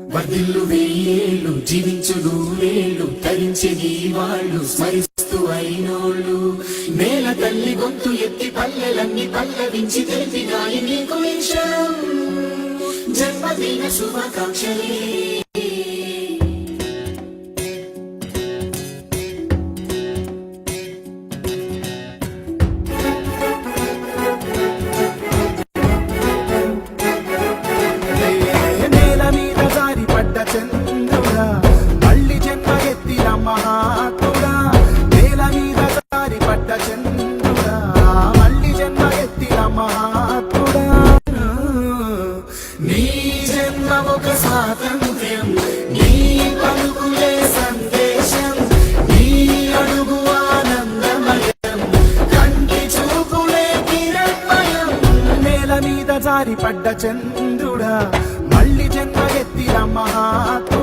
వర్ధిల్లు వెయ్యేళ్ళు జీవించు నూరేళ్ళు తరించి నీ వాళ్ళు స్మరిస్తూ అయినోళ్ళు నేల తల్లి గొంతు ఎత్తి పల్లెలన్నీ పల్లవించి తెలిపినాయి నీకు విషయం జన్మదిన శుభాకాంక్షలే చంద్రుడా మళ్ళీ జన్మ ఎత్తిన మహాత్ముడా నేల మీద జారి పడ్డ చంద్రుడా మళ్ళీ జన్మ ఎత్తిన మహాత్ముడా నీ జన్మ ఒక స్వాతంత్ర్యం నీ పలుకులే సందేశం నీ అడుగు ఆనందమయం కంటి చూపులే కిరణమయం నేల మీద జారి పడ్డ చంద్రుడా మళ్ళీ జన్మ ఎత్తిన మహాత్ముడా